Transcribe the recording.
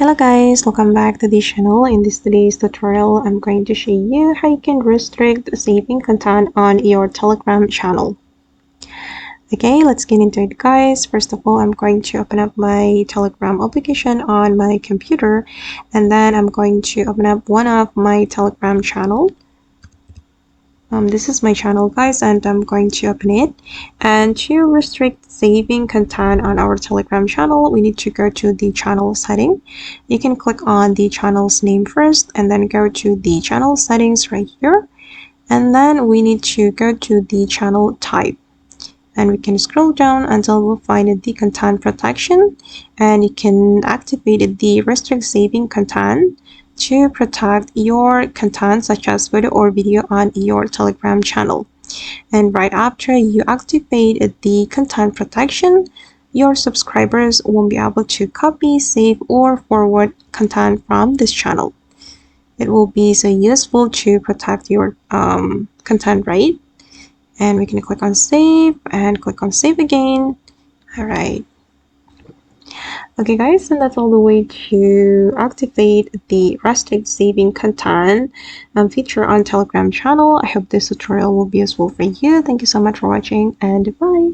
Hello guys, welcome back to the channel. In today's tutorial, I'm going to show you how you can restrict saving content on your Telegram channel. Okay, let's get into it guys. First of all, I'm going to open up my Telegram application on my computer, and then I'm going to open up one of my Telegram channel. This is my channel guys, and I'm going to open it. And to restrict saving content on our Telegram channel, we need to go to the channel setting. You can click on the channel's name first and then go to the channel settings right here, and then we need to go to the channel type, and we can scroll down until we'll find the content protection, and you can activate the restrict saving content to protect your content such as photo or video on your Telegram channel. And right after you activate the content protection, your subscribers won't be able to copy, save, or forward content from this channel. It will be so useful to protect your content, right? And we can click on save and click on save again. All right. Okay guys, and that's all the way to activate the restrict saving content feature on Telegram channel. I hope this tutorial will be useful for you. Thank you so much for watching, and bye.